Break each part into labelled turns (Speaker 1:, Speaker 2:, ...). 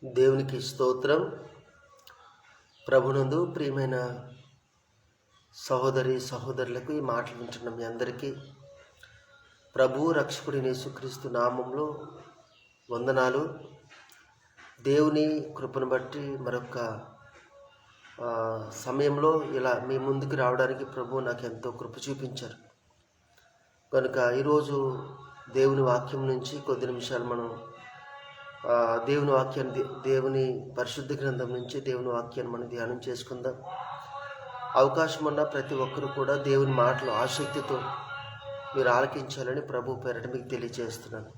Speaker 1: దేవునికి స్తోత్రం. ప్రభునందు ప్రియమైన సహోదరులకు ఈ మాటలు వింటున్న మీ అందరికీ ప్రభు రక్షకుడి యేసుక్రీస్తు నామంలో వందనాలు. దేవుని కృపను బట్టి మరొక సమయంలో ఇలా మీ ముందుకు రావడానికి ప్రభు నాకు ఎంతో కృప చూపించారు. కనుక ఈరోజు దేవుని వాక్యం నుంచి కొద్ది నిమిషాలు మనం దేవుని వాక్యాన్ని, దేవుని పరిశుద్ధ గ్రంథం నుంచి దేవుని వాక్యాన్ని మనం ధ్యానం చేసుకుందాం. అవకాశం ఉన్న ప్రతి ఒక్కరు కూడా దేవుని మాటలు ఆసక్తితో మీరు ఆలకించాలని ప్రభు పేరట మీకు తెలియజేస్తున్నాను.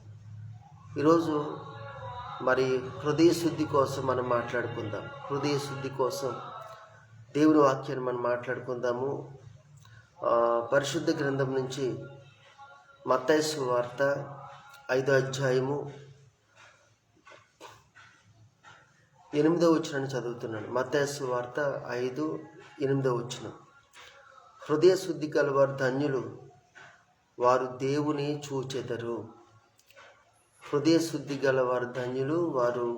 Speaker 1: ఈరోజు మరి హృదయ శుద్ధి కోసం మనం మాట్లాడుకుందాం. హృదయ శుద్ధి కోసం దేవుని వాక్యాన్ని మనం మాట్లాడుకుందాము. పరిశుద్ధ గ్రంథం నుంచి మత్తయి సువార్త 5వ అధ్యాయము 8వ వచనాన్ని చదువుతున్నాను. మత్తయి సువార్త 5:8 వచనం. హృదయ శుద్ధి గలవారు ధన్యులు, వారు దేవుని చూచెదరు. హృదయ శుద్ధి గలవారు ధన్యులు, వారు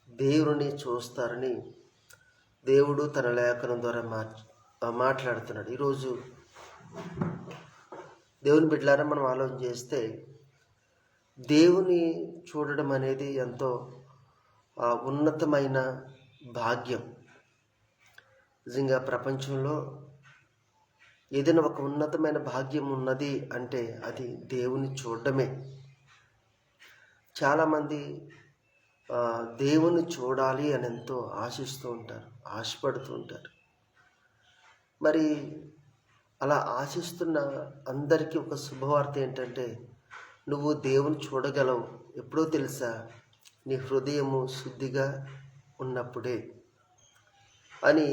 Speaker 1: దేవుని చూస్తారని దేవుడు తన లేఖనం ద్వారా మాట్లాడుతున్నాడు. ఈరోజు దేవుని బిడ్డలారా మనం ఆలోచన చేస్తే దేవుని చూడడం అనేది ఎంతో ఉన్నతమైన భాగ్యం. నిజంగా ప్రపంచంలో ఏదైనా ఒక ఉన్నతమైన భాగ్యం ఉన్నది అంటే అది దేవుని చూడడమే. చాలామంది దేవుని చూడాలి అని ఎంతో ఆశిస్తూ ఉంటారు, ఆశపడుతూ ఉంటారు. మరి అలా ఆశిస్తున్న అందరికీ ఒక శుభవార్త ఏంటంటే, నువ్వు దేవుని చూడగలవు. ఎప్పుడో తెలుసా? నీ హృదయము శుద్ధిగా ఉన్నప్పుడే అని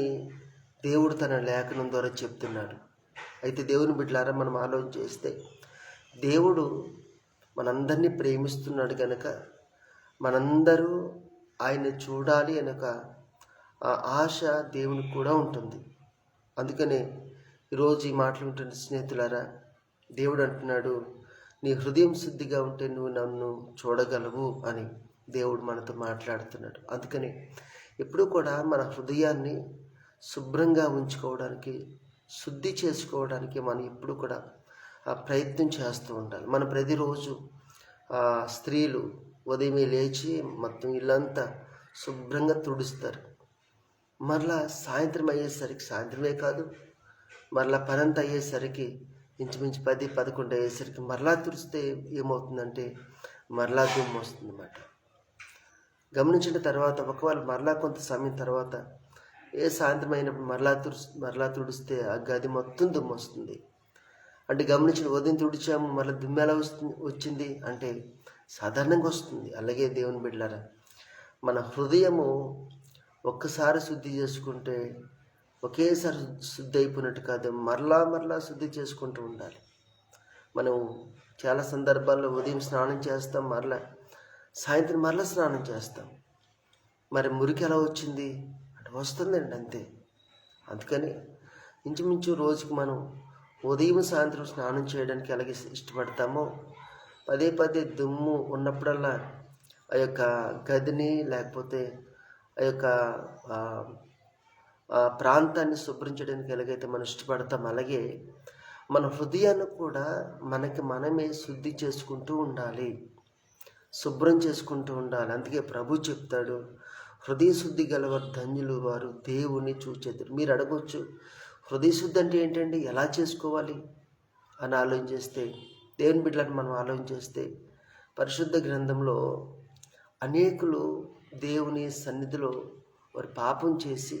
Speaker 1: దేవుడు తన లేఖనం ద్వారా చెప్తున్నాడు. అయితే దేవుని బిడ్డలారా మనం ఆలోచన చేస్తే దేవుడు మనందరినీ ప్రేమిస్తున్నాడు కనుక మనందరూ ఆయన చూడాలి అనక ఆ ఆశ దేవునికి కూడా ఉంటుంది. అందుకనే ఈరోజు ఈ మాటలు ఉంటున్న స్నేహితులారా, దేవుడు అంటున్నాడు, నీ హృదయం శుద్ధిగా ఉంటే నువ్వు నన్ను చూడగలవు అని దేవుడు మనతో మాట్లాడుతున్నాడు. అందుకని ఎప్పుడూ కూడా మన హృదయాన్ని శుభ్రంగా ఉంచుకోవడానికి, శుద్ధి చేసుకోవడానికి మనం ఎప్పుడు కూడా ప్రయత్నం చేస్తూ ఉండాలి. మన ప్రతిరోజు స్త్రీలు ఉదయమే లేచి మొత్తం ఇల్లంతా శుభ్రంగా తుడుస్తారు. మరలా సాయంత్రం అయ్యేసరికి, సాయంత్రమే కాదు మరలా పనంతా అయ్యేసరికి ఇంచుమించు 10-11 అయ్యేసరికి మరలా తుడిస్తే ఏమవుతుందంటే మరలా దుమ్ము వస్తుంది అన్నమాట. గమనించిన తర్వాత ఒకవేళ మరలా కొంత సమయం తర్వాత సాయంత్రం అయినప్పుడు మరలా తుడిస్తే ఆ గది మొత్తం దుమ్ము వస్తుంది. అంటే గమనించిన ఉదయం తుడిచాము, మరలా దుమ్ము ఎలా వచ్చింది అంటే సాధారణంగా వస్తుంది. అలాగే దేవుని బిడ్డలారా, మన హృదయము ఒక్కసారి శుద్ధి చేసుకుంటే ఒకేసారి శుద్ధి అయిపోయినట్టు కాదు, మరలా శుద్ధి చేసుకుంటూ ఉండాలి. మనం చాలా సందర్భాల్లో ఉదయం స్నానం చేస్తాం, మరలా సాయంత్రం మరలా స్నానం చేస్తాం. మరి మురికి ఎలా వచ్చింది అంటే వస్తుందండి, అంతే. అందుకని ఇంచుమించు రోజుకి మనం ఉదయం సాయంత్రం స్నానం చేయడానికి ఎలాగే ఇష్టపడతామో పదే దుమ్ము ఉన్నప్పుడల్లా ఆ యొక్క గదిని లేకపోతే ఆ యొక్క ప్రాంతాన్ని శుభ్రించడానికి ఎలాగైతే మనం ఇష్టపడతాం, అలాగే మన హృదయాన్ని కూడా మనకి మనమే శుద్ధి చేసుకుంటూ ఉండాలి, శుభ్రం చేసుకుంటూ ఉండాలి. అందుకే ప్రభు చెప్తాడు, హృదయ శుద్ధి గలవారు ధన్యులు, వారు దేవుని చూచెదరు. మీరు అడగవచ్చు, హృదయ శుద్ధి అంటే ఏంటండి, ఎలా చేసుకోవాలి అని ఆలోచన చేస్తే, దేవుని బిడ్డలను మనం ఆలోచన చేస్తే పరిశుద్ధ గ్రంథంలో అనేకులు దేవుని సన్నిధిలో వారు పాపం చేసి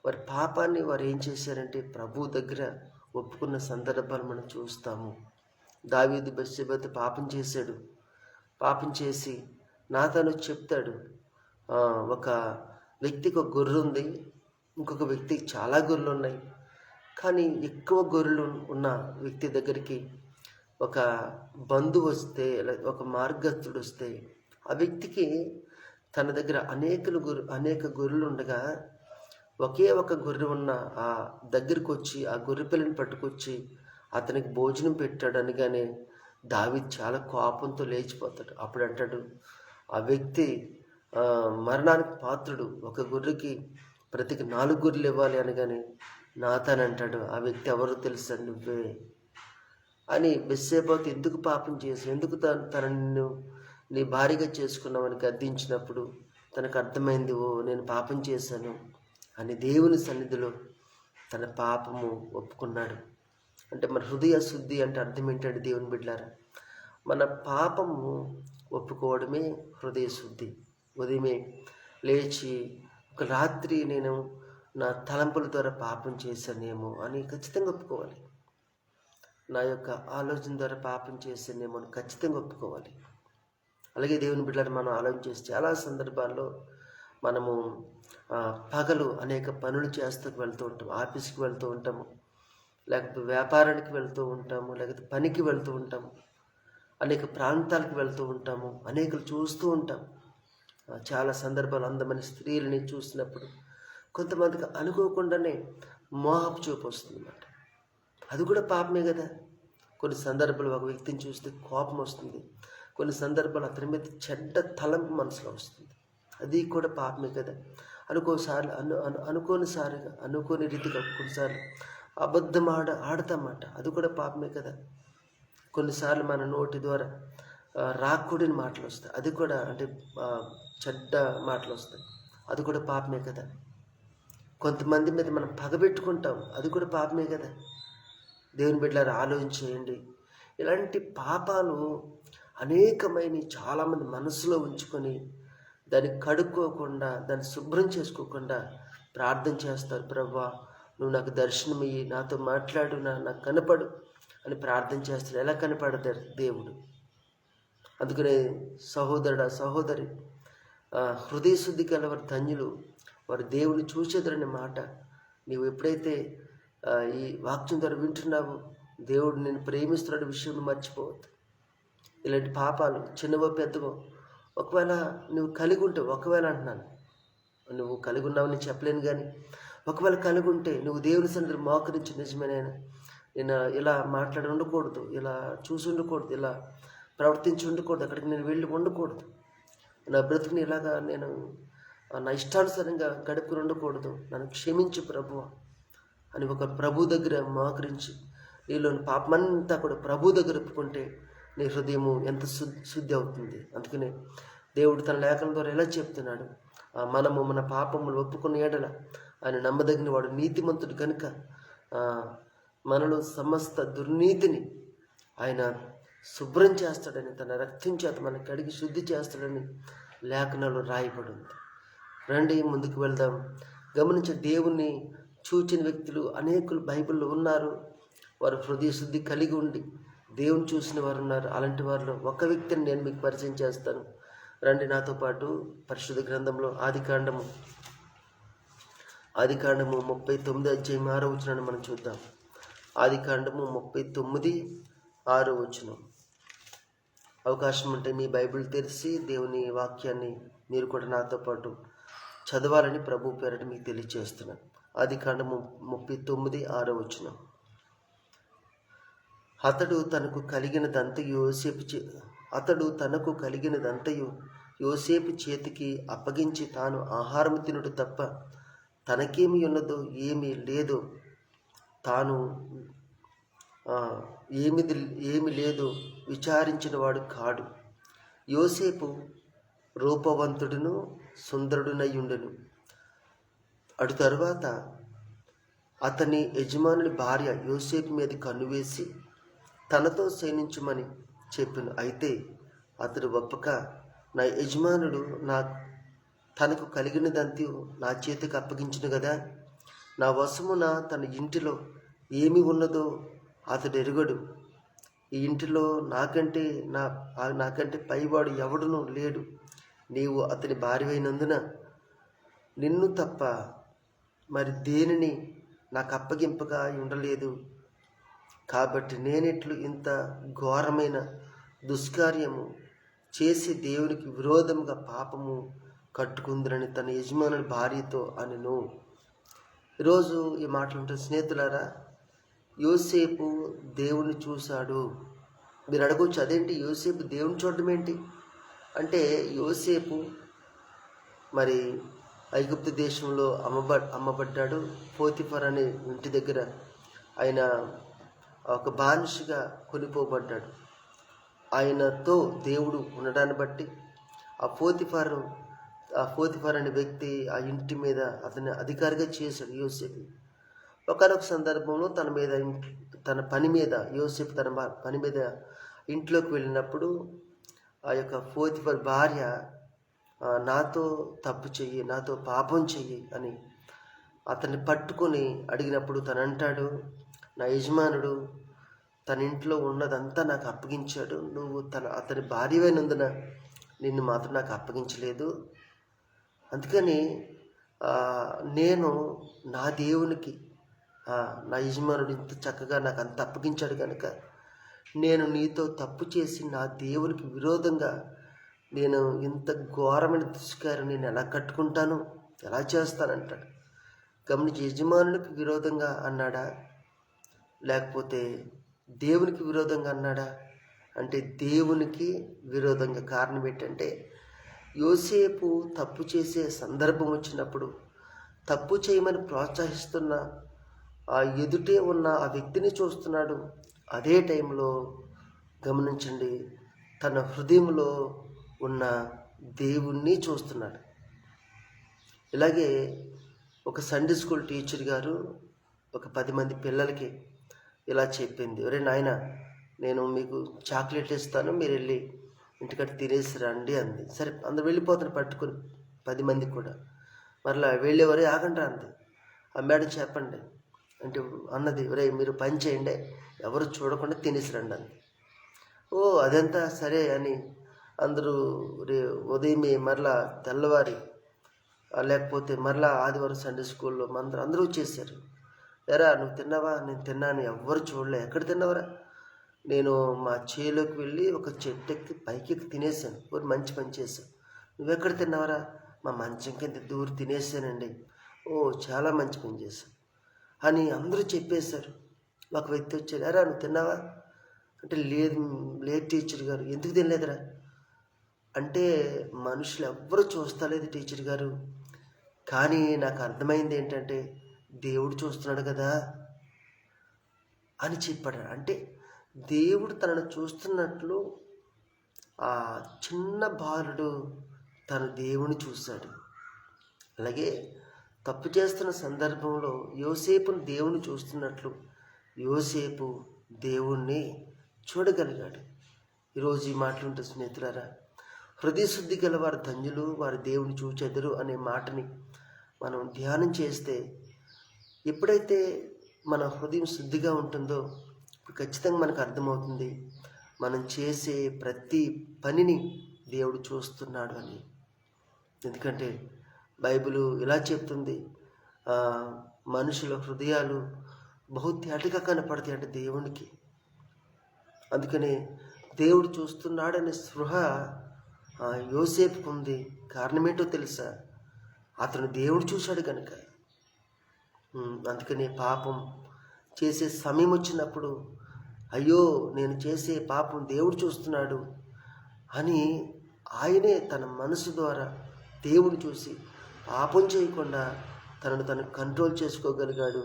Speaker 1: వారి పాపాన్ని వారు ఏం చేశారంటే ప్రభు దగ్గర ఒప్పుకున్న సందర్భాలు మనం చూస్తాము. దావీదు బత్షెబతో పాపం చేశాడు. పాపం చేసి నాతాను చెప్తాడు, ఒక వ్యక్తికి ఒక గొర్రె ఉంది, ఇంకొక వ్యక్తికి చాలా గొర్రెలు ఉన్నాయి. కానీ ఎక్కువ గొర్రెలు ఉన్న వ్యక్తి దగ్గరికి ఒక బంధువు వస్తే, ఒక మార్గస్థుడు వస్తే, ఆ వ్యక్తికి తన దగ్గర అనేక గొర్రెలు ఉండగా ఒకే ఒక గొర్రె ఉన్న ఆ దగ్గరికి వచ్చి ఆ గొర్రె పిల్లని పట్టుకొచ్చి అతనికి భోజనం పెట్టాడు అనగానే దావీదు చాలా కోపంతో లేచిపోతాడు. అప్పుడు అంటాడు, ఆ వ్యక్తి మరణానికి పాత్రుడు, ఒక గొర్రెకి ప్రతికి 4 గొర్రెలు ఇవ్వాలి అనగానే నాతాన్ అంటాడు, ఆ వ్యక్తి ఎవరో తెలుసా, నువ్వే అని. బెత్షెబాతో ఎందుకు పాపం చేసి, ఎందుకు తనను నీ భార్యగా చేసుకున్నామని గద్దించినప్పుడు తనకు అర్థమైంది, ఓ నేను పాపం చేశాను అని దేవుని సన్నిధిలో తన పాపము ఒప్పుకున్నాడు. అంటే మన హృదయ శుద్ధి అంటే అర్థం ఏంటంటే దేవుని బిడ్డలారా, మన పాపము ఒప్పుకోవడమే హృదయ శుద్ధి. ఉదయమే లేచి ఒక రాత్రి నేను నా తలంపుల ద్వారా పాపం చేశానేమో అని ఖచ్చితంగా ఒప్పుకోవాలి. నా యొక్క ఆలోచన ద్వారా పాపం చేశానేమో అని ఖచ్చితంగా ఒప్పుకోవాలి. అలాగే దేవుని బిడ్డలను మనం ఆలోచన చేసి చాలా సందర్భాల్లో మనము పగలు అనేక పనులు చేస్తూ వెళ్తూ ఉంటాము. ఆఫీస్కి వెళ్తూ ఉంటాము, లేకపోతే వ్యాపారానికి వెళ్తూ ఉంటాము, లేకపోతే పనికి వెళ్తూ ఉంటాము, అనేక ప్రాంతాలకు వెళ్తూ ఉంటాము, అనేకలు చూస్తూ ఉంటాము. చాలా సందర్భాలు అందమైన స్త్రీలని చూసినప్పుడు కొంతమందికి అనుకోకుండానే మోహపు చూపు వస్తుందన్నమాట. అది కూడా పాపమే కదా. కొన్ని సందర్భాలు ఒక వ్యక్తిని చూస్తే కోపం వస్తుంది, కొన్ని సందర్భాలు అతని మీద చెడ్డ తలంపు మనసులో వస్తుంది, అది కూడా పాపమే కదా. అనుకోని రీతిగా కొన్నిసార్లు అబద్ధం ఆడతామాట, అది కూడా పాపమే కదా. కొన్నిసార్లు మన నోటి ద్వారా రాకూడని మాటలు వస్తాయి, అది కూడా అంటే చెడ్డ మాటలు వస్తాయి, అది కూడా పాపమే కదా. కొంతమంది మీద మనం పగబెట్టుకుంటాం, అది కూడా పాపమే కదా. దేవుని బిడ్డలారా ఆలోచన చేయండి. ఇలాంటి పాపాలు అనేకమైన చాలామంది మనసులో ఉంచుకొని దాన్ని కడుక్కోకుండా, దాన్ని శుభ్రం చేసుకోకుండా ప్రార్థన చేస్తారు. ప్రభువా, నువ్వు నాకు దర్శనమియ్యి, నాతో మాట్లాడు, నాకు కనపడు అని ప్రార్థన చేస్తారు. ఎలా కనపడతారు దేవుడు? అందుకనే సహోదరుడా, సహోదరి, హృదయ శుద్ధి కలవారు ధన్యులు, వారు దేవుని చూసేదరనే మాట నీవు ఎప్పుడైతే ఈ వాక్యం ద్వారా వింటున్నావో, దేవుడు నేను ప్రేమిస్తున్న విషయం మర్చిపోవద్దు. ఇలాంటి పాపాలు చిన్నవో పెద్దవో ఒకవేళ నువ్వు కలిగి ఉంటే, ఒకవేళ అంటున్నాను, నువ్వు కలిగి ఉన్నావని చెప్పలేను, కానీ ఒకవేళ కలిగి ఉంటే నువ్వు దేవుని సన్నిధిలో మోకరించి, నిజమేనైనా నేను ఇలా మాట్లాడి ఉండకూడదు, ఇలా చూసి ఉండకూడదు, ఇలా ప్రవర్తించి ఉండకూడదు, అక్కడికి నేను వెళ్ళి ఉండకూడదు, నా బ్రతుకుని ఇలాగా నేను నా ఇష్టానుసారంగా గడుపుకుని ఉండకూడదు, నన్ను క్షమించు ప్రభువా అని ఒక ప్రభు దగ్గర మోకరించి నీలోని పాపమంతా కూడా ప్రభు దగ్గర ఒప్పుకుంటే నీ హృదయము ఎంత శుద్ధి అవుతుంది. అందుకనే దేవుడు తన లేఖనం ద్వారా ఎలా చెప్తున్నాడు, మనము మన పాపములు ఒప్పుకున్న ఎడల ఆయన నమ్మదగిన వాడు, నీతిమంతుడు కనుక మనలో సమస్త దుర్నీతిని ఆయన శుభ్రం చేస్తాడని, తన రక్తం చేత మనకి కడిగి శుద్ధి చేస్తాడని లేఖనాలు రాయబడి ఉంది. రండి ముందుకు వెళ్దాం. గమనించే దేవుణ్ణి చూచిన వ్యక్తులు అనేకులు బైబిల్లో ఉన్నారు. వారు హృదయ శుద్ధి కలిగి ఉండి దేవుని చూసిన వారు ఉన్నారు. అలాంటి వారిలో ఒక వ్యక్తిని నేను మీకు పరిచయం చేస్తాను. రండి నాతో పాటు పరిశుద్ధ గ్రంథంలో ఆదికాండము 39 అధ్యాయం 6వ వచనాన్ని మనం చూద్దాం. ఆదికాండము 39:6 వచనం. అవకాశం ఉంటే మీ బైబిల్ తెరిచి దేవుని వాక్యాన్ని మీరు కూడా నాతో పాటు చదవాలని ప్రభు పేరట మీకు తెలియజేస్తున్నాను. ఆదికాండము 39:6 వచనం. అతడు తనకు కలిగినదంతయు యోసేపు చేతికి అప్పగించి తాను ఆహారం తినుడు తప్ప తనకేమి ఉన్నదో ఏమీ లేదో ఏమి లేదో విచారించిన వాడు కాడు. యోసేపు రూపవంతుడును సుందరుడునయ్యుండెను. అటు తరువాత అతని యజమానుని భార్య యోసేపు మీద కన్నువేసి తనతో శయనించుమని చెప్పెను. అయితే అతడు ఒప్పక, నా యజమానుడు తనకు కలిగినదంతా నా చేతికి అప్పగించును కదా, నా వశమున తన ఇంటిలో ఏమి ఉన్నదో అతడు ఎరుగడు. ఈ ఇంటిలో నాకంటే పైవాడు ఎవడునూ లేడు. నీవు అతని భార్యమైనందున నిన్ను తప్ప మరి దేనిని నాకు అప్పగింపగా ఉండలేదు. కాబట్టి నేనెట్లు ఇంత ఘోరమైన దుష్కార్యము చేసి దేవునికి విరోధముగా పాపము కట్టుకుందునని తన యజమానుని భార్యతో అనెను. ఈరోజు ఈ మాటలు ఉంటుంది స్నేహితులారా. యోసేపు దేవుని చూశాడు. మీరు అడగవచ్చు, అదేంటి యోసేపు దేవుని చూడడం ఏంటి అంటే, యోసేపు మరి ఐగుప్తు దేశంలో అమ్మబడ్డాడు. పోతిఫర్ అనే ఇంటి దగ్గర ఆయన ఒక బానిసగా కొనిపోబడ్డాడు. ఆయనతో దేవుడు ఉండడాన్ని బట్టి ఆ పోతిఫర్ అనే వ్యక్తి ఆ ఇంటి మీద అతన్ని అధికారిగా చేశాడు యోసేపు. ఒకనొక సందర్భంలో తన పని మీద యోసేపు తన పని మీద ఇంట్లోకి వెళ్ళినప్పుడు ఆ యొక్క పోతిఫర్ భార్య నాతో తప్పు చెయ్యి, నాతో పాపం చెయ్యి అని అతన్ని పట్టుకొని అడిగినప్పుడు తను అంటాడు, నా యజమానుడు తన ఇంట్లో ఉన్నదంతా నాకు అప్పగించాడు, నువ్వు అతని భార్యవైనందున నిన్ను మాత్రం నాకు అప్పగించలేదు. అందుకని నేను నా దేవునికి నా యజమానుడు ఇంత చక్కగా నాకు అంత అప్పగించాడు కనుక నేను నీతో తప్పు చేసి నా దేవునికి విరోధంగా నేను ఇంత ఘోరమైన దుష్కార్యం నేను ఎలా కట్టుకుంటాను, ఎలా చేస్తానంటాడు. గమనించి, యజమానునికి విరోధంగా అన్నాడా లేకపోతే దేవునికి విరోధంగా అన్నాడా అంటే దేవునికి విరోధంగా. కారణం ఏంటంటే యోసేపు తప్పు చేసే సందర్భం వచ్చినప్పుడు తప్పు చేయమని ప్రోత్సహిస్తున్న ఆ ఎదుటే ఉన్న ఆ వ్యక్తిని చూస్తున్నాడు. అదే టైంలో గమనించండి, తన హృదయంలో ఉన్న దేవుణ్ణి చూస్తున్నాడు. ఇలాగే ఒక సండే స్కూల్ టీచర్ గారు ఒక 10 మంది పిల్లలకి ఇలా చెప్పింది, ఒరే నాయన, నేను మీకు చాక్లెట్ ఇస్తాను, మీరు వెళ్ళి ఇంటికట్టి తినేసి రండి అంది. సరే, అందరు వెళ్ళిపోతారు పట్టుకొని 10 మంది కూడా. మరలా వెళ్ళేవరే ఆగండి అంది. ఆ మేడం చెప్పండి అంటే అన్నది, ఒరే మీరు పని చేయండి, ఎవరు చూడకుండా తినేసి రండి అంది. ఓ అదంతా సరే అని అందరూ ఉదయమే మరలా తెల్లవారి లేకపోతే మరలా ఆదివారం సండే స్కూల్లో అందరూ వచ్చేసారు. ఎరా నువ్వు తిన్నావా? నేను తిన్నాను. ఎవ్వరు చూడలే. ఎక్కడ తిన్నావరా? నేను మా చేలోకి వెళ్ళి ఒక చెట్టు ఎక్కి పైకి ఎక్కి తినేసాను. ఒక మంచి పని చేశాను. నువ్వెక్కడ తిన్నావరా? మా మంచం కింద దూరి తినేసానండి. ఓ చాలా మంచి పని చేశాను అని అందరూ చెప్పేశారు. ఒక వ్యక్తి వచ్చారు, ఎరా నువ్వు తిన్నావా అంటే లేదు టీచర్ గారు. ఎందుకు తినలేదురా అంటే మనుషులు ఎవ్వరు చూస్తలేదు టీచర్ గారు, కానీ నాకు అర్థమైంది ఏంటంటే దేవుడు చూస్తున్నాడు కదా అని చెప్పాడు. అంటే దేవుడు తనను చూస్తున్నట్లు ఆ చిన్న బాలుడు తను దేవుని చూశాడు. అలాగే తప్పు చేస్తున్న సందర్భంలో యోసేపును దేవుని చూస్తున్నట్లు యోసేపు దేవుణ్ణి చూడగలిగాడు. ఈరోజు ఈ మాటలుంటే స్నేహితులారా, హృదయ శుద్ధి గల వారు ధన్యులు, వారు దేవుని చూచెదరు అనే మాటని మనం ధ్యానం చేస్తే, ఎప్పుడైతే మన హృదయం శుద్ధిగా ఉంటుందో ఖచ్చితంగా మనకు అర్థమవుతుంది మనం చేసే ప్రతి పనిని దేవుడు చూస్తున్నాడు అని. ఎందుకంటే బైబిల్ ఇలా చెప్తుంది, మనుషుల హృదయాలు బహు తేటగా కనపడతాయి అంటే దేవునికి. అందుకని దేవుడు చూస్తున్నాడనే స్పృహ యోసేపుకు ఉంది. కారణమేంటో తెలుసా? అతను దేవుడు చూశాడు కనుక. అందుకని పాపం చేసే సమయం వచ్చినప్పుడు అయ్యో నేను చేసే పాపం దేవుడు చూస్తున్నాడు అని ఆయనే తన మనసు ద్వారా దేవుడు చూసి పాపం చేయకుండా తను కంట్రోల్ చేసుకోగలిగాడు.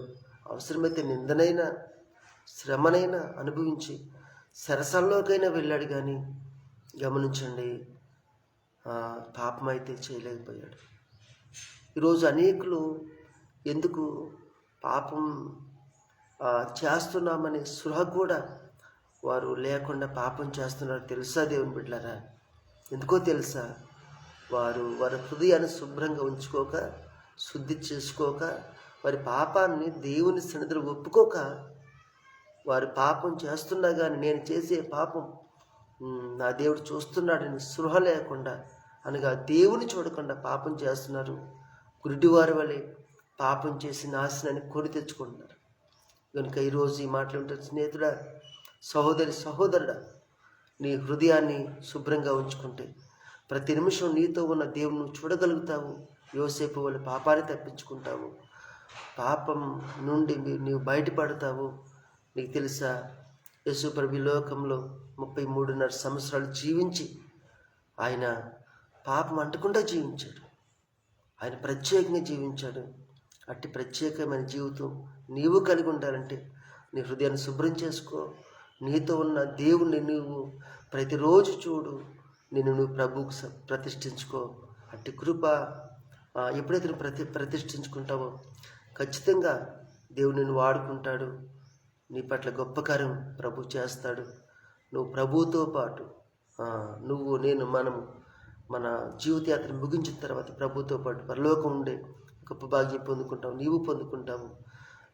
Speaker 1: అవసరమైతే నిందనైనా శ్రమనైనా అనుభవించి సరసల్లోకైనా వెళ్ళాడు. కానీ గమనించండి, పాపం అయితే చేయలేకపోయాడు. ఈరోజు అనేకులు ఎందుకు పాపం చేస్తున్నామనే స్పృహ కూడా వారు లేకుండా పాపం చేస్తున్నారు తెలుసా దేవుని బిడ్డలారా? ఎందుకో తెలుసా? వారి హృదయాన్ని శుభ్రంగా ఉంచుకోక, శుద్ధి చేసుకోక, వారి పాపాన్ని దేవుని సన్నిధిలో ఒప్పుకోక, వారు పాపం చేస్తున్నా కానీ నేను చేసే పాపం నా దేవుడు చూస్తున్నాడని స్పృహ లేకుండా, అనగా దేవుని చూడకుండా పాపం చేస్తున్నారు. గురిటివారి వలె పాపం చేసి నాశనాన్ని కొని తెచ్చుకుంటున్నారు. కనుక ఈరోజు ఈ మాటలు ఉంటే స్నేహితుడా, సహోదరుడా, నీ హృదయాన్ని శుభ్రంగా ఉంచుకుంటే ప్రతి నిమిషం నీతో ఉన్న దేవుని చూడగలుగుతావు. యోసేపు వల్ల పాపాన్ని తప్పించుకుంటావు. పాపం నుండి నీవు బయటపడతావు. నీకు తెలుసా, యేసు ప్రభు లోకంలో 33.5 సంవత్సరాలు జీవించి ఆయన పాపం అంటకుండా జీవించాడు. ఆయన ప్రత్యేకంగా జీవించాడు. అట్టి ప్రత్యేకమైన జీవితం నీవు కలిగి ఉండాలంటే నీ హృదయాన్ని శుభ్రం చేసుకో. నీతో ఉన్న దేవుణ్ణి నువ్వు ప్రతిరోజు చూడు. నిన్ను నువ్వు ప్రభువుకు ప్రతిష్ఠించుకో. అట్టి కృప ఎప్పుడైతే నువ్వు ప్రతిష్ఠించుకుంటావో ఖచ్చితంగా దేవుడు నిన్ను వాడుకుంటాడు. నీ పట్ల గొప్ప కార్యం ప్రభు చేస్తాడు. నువ్వు ప్రభువుతో పాటు మనము మన జీవితయాత్రను ముగించిన తర్వాత ప్రభుతో పాటు పరలోకం ఉండే గొప్ప భాగ్యం పొందుకుంటావు. నీవు పొందుకుంటావు.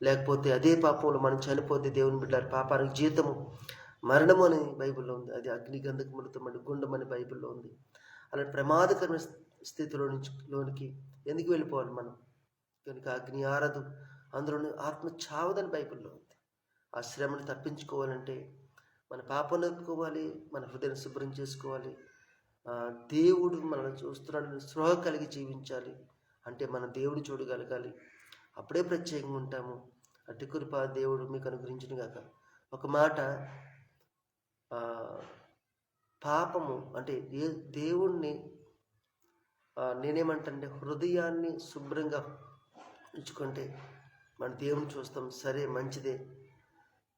Speaker 1: లేకపోతే అదే పాపంలో మనం చనిపోతే దేవుని బిడ్డలారా, పాపానికి జీతము మరణము అని బైబిల్లో ఉంది. అది అగ్నిగంధకములతో గుండం అని బైబిల్లో ఉంది. అలాంటి ప్రమాదకరమైన స్థితిలోనికి ఎందుకు వెళ్ళిపోవాలి మనం? కనుక అగ్ని ఆరదు, అందులో ఆత్మ చావదని బైబిల్లో ఉంది. ఆ శ్రమను తప్పించుకోవాలంటే మన పాపం ఒప్పుకోవాలి, మన హృదయాన్ని శుభ్రం చేసుకోవాలి. దేవుడు మనల్ని చూస్తున్నాడని స్పృహ కలిగి జీవించాలి. అంటే మన దేవుడు చూడగలగాలి. అప్పుడే ప్రత్యేకంగా ఉంటాము. అట్టి కృప దేవుడు మీకు అనుగ్రహించును గాక. ఒక మాట, పాపము అంటే దేవుణ్ణి నేనేమంటే హృదయాన్ని శుభ్రంగా ఉంచుకుంటే మన దేవుని చూస్తాం, సరే మంచిదే.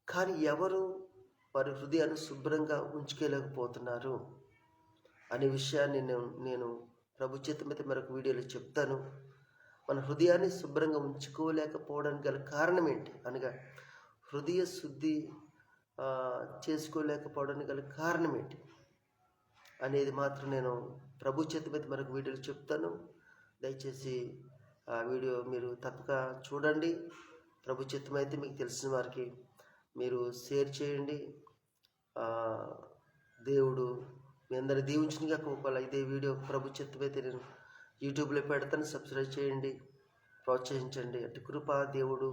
Speaker 1: కానీ ఎవరు వారి హృదయాన్ని శుభ్రంగా ఉంచుకోలేకపోతున్నారు అనే విషయాన్ని నేను ప్రభు చేత మీద మరొక వీడియోలో చెప్తాను. మన హృదయాన్ని శుభ్రంగా ఉంచుకోలేకపోవడానికి గల కారణం ఏంటి అనగా హృదయ శుద్ధి చేసుకోలేకపోవడానికి గల కారణం ఏంటి అనేది మాత్రం నేను ప్రభు చేత మీద మరొక వీడియోలో చెప్తాను. దయచేసి ఆ వీడియో మీరు తప్పక చూడండి. ప్రభు చిత్తమైతే మీకు తెలిసిన వారికి మీరు షేర్ చేయండి. దేవుడు మీ అందరి దీవించినగా. ఒకవేళ ఇదే వీడియో ప్రభు చిత్తమైతే నేను యూట్యూబ్లో పెడతాను. సబ్స్క్రైబ్ చేయండి, ప్రోత్సహించండి. అటు కృప దేవుడు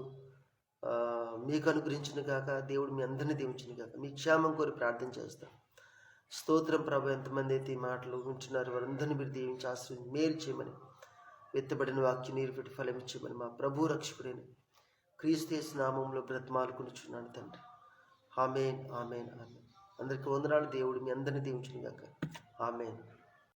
Speaker 1: మీకు అనుగ్రహించిన కాక, దేవుడు మీ అందరినీ దీవించిన కాక. మీ క్షేమం కోరి ప్రార్థన చేస్తాను. స్తోత్రం ప్రభు. ఎంతమంది అయితే ఈ మాటలు ఉంటున్నారు వారందరినీ మీరు దీవించి ఆశ్రయించి మేలు చేయమని, వెత్తబడిన వాక్యం నీరు పెట్టి ఫలమిచ్చేయమని మా ప్రభు రక్షకుడైన క్రీస్తు యేసు నామములో బ్రతిమాలుకొనుచున్నాను తండ్రి. ఆమేన్, ఆమేన్, ఆమేన్. అందరికీ వందనాలు. దేవుడు మీ అందరినీ దీవించును గాక. ఆమేన్.